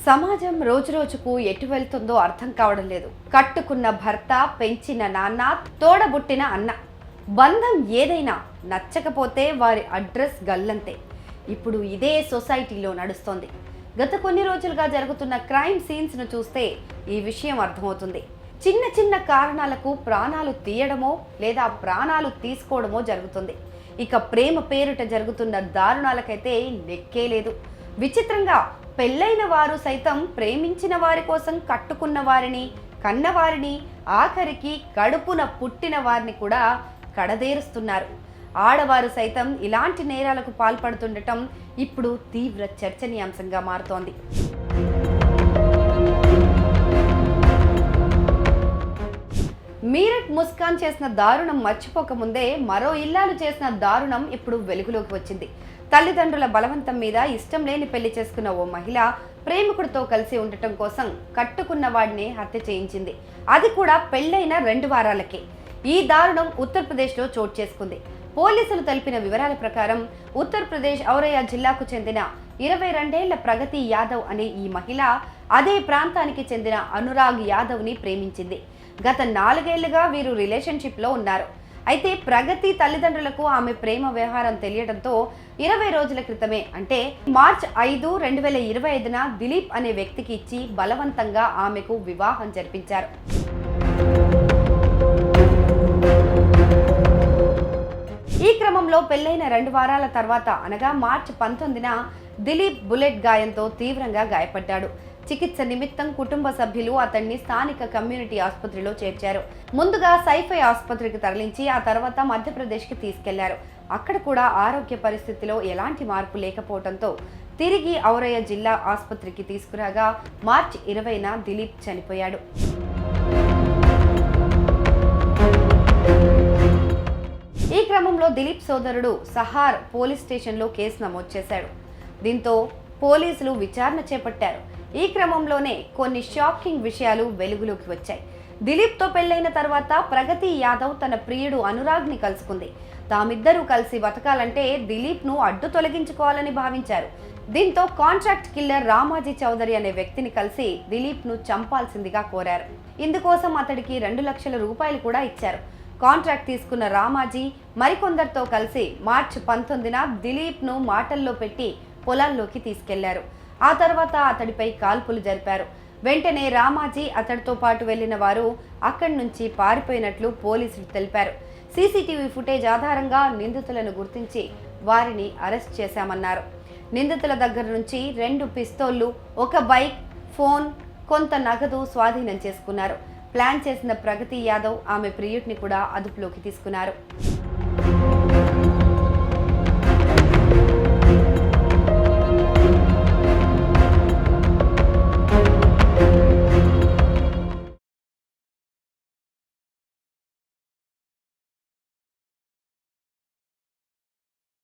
సమాజం రోజురోజుకు ఎటు వెళ్తుందో అర్థం కావడం లేదు. కట్టుకున్న భర్త, పెంచిన నాన్న, తోడబుట్టిన అన్న, బంధం ఏదైనా నచ్చకపోతే వారి అడ్రస్ గల్లంతే. ఇప్పుడు ఇదే సొసైటీలో నడుస్తోంది. గత కొన్ని రోజులుగా జరుగుతున్న క్రైమ్ సీన్స్ను చూస్తే ఈ విషయం అర్థమవుతుంది. చిన్న చిన్న కారణాలకు ప్రాణాలు తీయడమో లేదా ప్రాణాలు తీసుకోవడమో జరుగుతుంది. ఇక ప్రేమ పేరుట జరుగుతున్న దారుణాలకైతే లెక్కే లేదు. విచిత్రంగా పెళ్ళైన వారు సైతం ప్రేమించిన వారి కోసం కట్టుకున్న వారిని, కన్నవారిని, ఆఖరికి కడుపున పుట్టిన వారిని కూడా కడదేరుస్తున్నారు. ఆడవారు సైతం ఇలాంటి నేరాలకు పాల్పడుతుండటం ఇప్పుడు తీవ్ర చర్చనీయాంశంగా మారుతోంది. మీరట్ ముస్కాన్ చేసిన దారుణం మర్చిపోకముందే మరో ఇల్లాలు చేసిన దారుణం ఇప్పుడు వెలుగులోకి వచ్చింది. తల్లిదండ్రుల బలవంతం మీద ఇష్టం లేని పెళ్లి చేసుకున్న ఓ మహిళ ప్రేమికుడితో కలిసి ఉండటం కోసం కట్టుకున్న వాడిని హత్య చేయించింది. అది కూడా పెళ్లైన 2 వారాలకే. ఈ దారుణం ఉత్తరప్రదేశ్లో చోటు చేసుకుంది. పోలీసులు తెలిపిన వివరాల ప్రకారం ఉత్తరప్రదేశ్ ఔరయ్య జిల్లాకు చెందిన 22 ఏళ్ల ప్రగతి యాదవ్ అనే ఈ మహిళ అదే ప్రాంతానికి చెందిన అనురాగ్ యాదవ్ని ప్రేమించింది. గత 4 ఏళ్లుగా వీరు రిలేషన్షిప్లో ఉన్నారు. అయితే ప్రగతి తల్లిదండ్రులకు ఆమె ప్రేమ వ్యవహారం తెలియడంతో 20 రోజుల క్రితమే, అంటే మార్చ్ 5, 2025న దిలీప్ అనే వ్యక్తికి ఇచ్చి బలవంతంగా ఆమెకు వివాహం జరిపించారు. ఈ క్రమంలో పెళ్లైన 2 వారాల తర్వాత, అనగా మార్చి 19న దిలీప్ బుల్లెట్ గాయంతో తీవ్రంగా గాయపడ్డాడు. చికిత్స నిమిత్తం కుటుంబ సభ్యులు అతన్ని స్థానిక కమ్యూనిటీ ఆసుపత్రిలో చేర్చారు. ముందుగా సైఫై ఆసుపత్రికి తరలించి ఆ తర్వాత మధ్యప్రదేశ్కి తీసుకెళ్లారు. అక్కడ కూడా ఆరోగ్య పరిస్థితిలో ఎలాంటి మార్పు లేకపోవడంతో తిరిగి ఔరయ్య జిల్లా ఆసుపత్రికి తీసుకురాగా మార్చి 20న దిలీప్ చనిపోయాడు. ఈ క్రమంలో దిలీప్ సోదరుడు సహార్ పోలీస్ స్టేషన్లో కేసు నమోదు చేశాడు. దీంతో పోలీసులు విచారణ చేపట్టారు. ఈ క్రమంలోనే కొన్ని షాకింగ్ విషయాలు వెలుగులోకి వచ్చాయి. దిలీప్తో పెళ్లైన తర్వాత ప్రగతి యాదవ్ తన ప్రియుడు అనురాగ్ని కలుసుకుంది. తామిద్దరూ కలిసి బతకాలంటే దిలీప్ను అడ్డు తొలగించుకోవాలని భావించారు. దీంతో కాంట్రాక్ట్ కిల్లర్ రామాజీ చౌదరి అనే వ్యక్తిని కలిసి దిలీప్ను చంపాల్సిందిగా కోరారు. ఇందుకోసం అతడికి 2 లక్షల రూపాయలు కూడా ఇచ్చారు. కాంట్రాక్ట్ తీసుకున్న రామాజీ మరికొందరితో కలిసి మార్చి 19న దిలీప్ను మాటల్లో పెట్టి పొలాల్లోకి తీసుకెళ్లారు. ఆ తర్వాత అతడిపై కాల్పులు జరిపారు. వెంటనే రామాజీ, అతడితో పాటు వెళ్లిన వారు అక్కడి నుంచి పారిపోయినట్లు పోలీసులు తెలిపారు. సీసీటీవీ ఫుటేజ్ ఆధారంగా నిందితులను గుర్తించి వారిని అరెస్ట్ చేశామన్నారు. నిందితుల దగ్గర నుంచి 2 పిస్తోళ్లు, 1 బైక్, ఫోన్, కొంత నగదు స్వాధీనం చేసుకున్నారు. ప్లాన్ చేసిన ప్రగతి యాదవ్ ఆమె ప్రియుడిని కూడా అదుపులోకి తీసుకున్నారు.